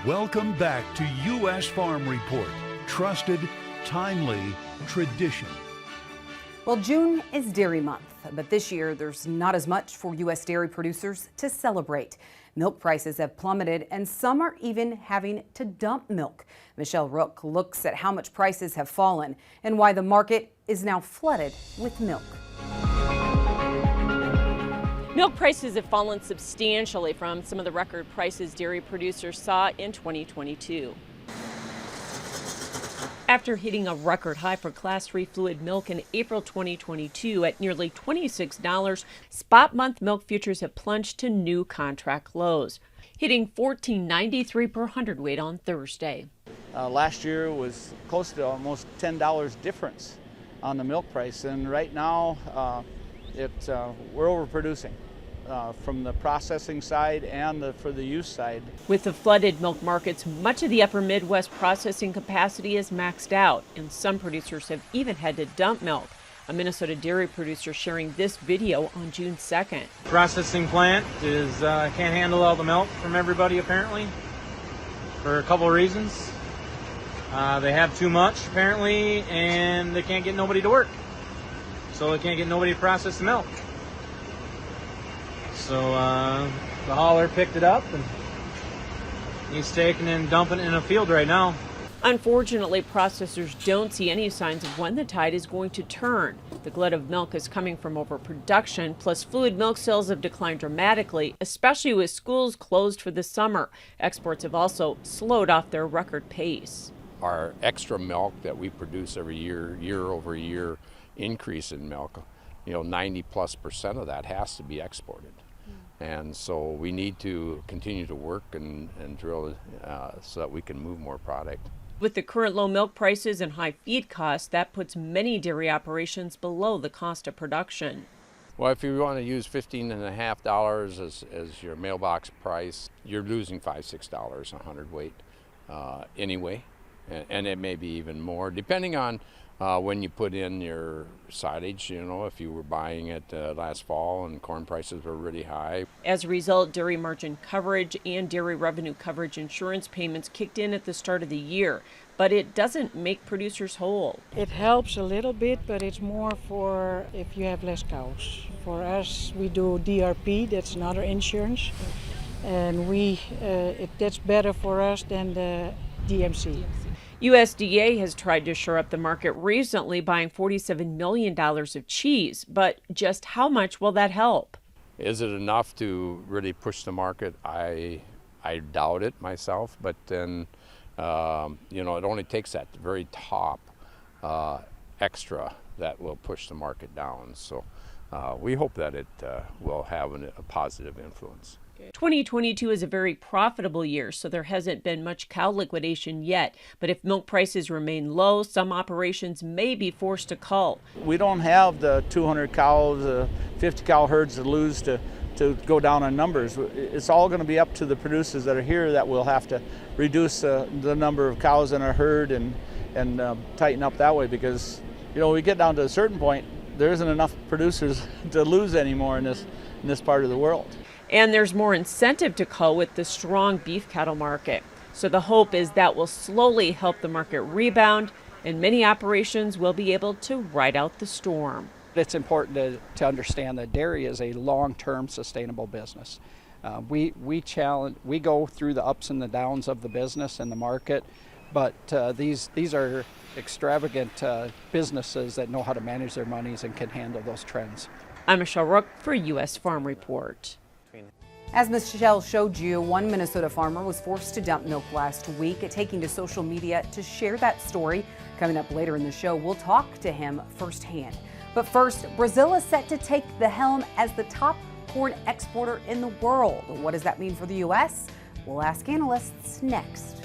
Welcome back to U.S. Farm Report. Trusted, timely, tradition. Well, June is Dairy Month, but this year there's not as much for U.S. dairy producers to celebrate. Milk prices have plummeted and some are even having to dump milk. Michelle Rook looks at how much prices have fallen and why the market is now flooded with milk. Milk prices have fallen substantially from some of the record prices dairy producers saw in 2022. After hitting a record high for Class 3 fluid milk in April 2022 at nearly $26, spot month milk futures have plunged to new contract lows, hitting $14.93 per hundredweight on Thursday. Last year was close to almost $10 difference on the milk price, and right now we're overproducing from the processing side and for the use side. With the flooded milk markets, much of the upper Midwest processing capacity is maxed out, and some producers have even had to dump milk. A Minnesota dairy producer sharing this video on June 2nd. Processing plant can't handle all the milk from everybody apparently for a couple of reasons. They have too much apparently, and they can't get nobody to work. So they can't get nobody to process the milk. So the hauler picked it up and he's taking and dumping it in a field right now. Unfortunately, processors don't see any signs of when the tide is going to turn. The glut of milk is coming from overproduction, plus fluid milk sales have declined dramatically, especially with schools closed for the summer. Exports have also slowed off their record pace. Our extra milk that we produce every year, year over year increase in milk, 90+% of that has to be exported. And so we need to continue to work and drill so that we can move more product. With the current low milk prices and high feed costs, that puts many dairy operations below the cost of production. Well, if you want to use $15.50 as your mailbox price, you're losing $5-6 a hundredweight anyway, and it may be even more, depending on when you put in your silage. If you were buying it last fall and corn prices were really high. As a result, dairy margin coverage and dairy revenue coverage insurance payments kicked in at the start of the year, but it doesn't make producers whole. It helps a little bit, but it's more for if you have less cows. For us, we do DRP, that's another insurance, and that's better for us than the DMC. USDA has tried to shore up the market recently, buying $47 million of cheese, but just how much will that help? Is it enough to really push the market? I doubt it myself, but then it only takes that very top extra that will push the market down. So we hope that it will have a positive influence. 2022 is a very profitable year, so there hasn't been much cow liquidation yet. But if milk prices remain low, some operations may be forced to cull. We don't have the 200 cows, 50 cow herds to lose to go down on numbers. It's all going to be up to the producers that are here that will have to reduce the number of cows in our herd and tighten up that way, because we get down to a certain point, there isn't enough producers to lose anymore in this part of the world. And there's more incentive to cull with the strong beef cattle market. So the hope is that will slowly help the market rebound, and many operations will be able to ride out the storm. It's important to understand that dairy is a long-term sustainable business. We go through the ups and the downs of the business and the market, but these are extravagant businesses that know how to manage their monies and can handle those trends. I'm Michelle Rook for U.S. Farm Report. As Michelle showed you, one Minnesota farmer was forced to dump milk last week, taking to social media to share that story. Coming up later in the show, we'll talk to him firsthand. But first, Brazil is set to take the helm as the top corn exporter in the world. What does that mean for the U.S.? We'll ask analysts next.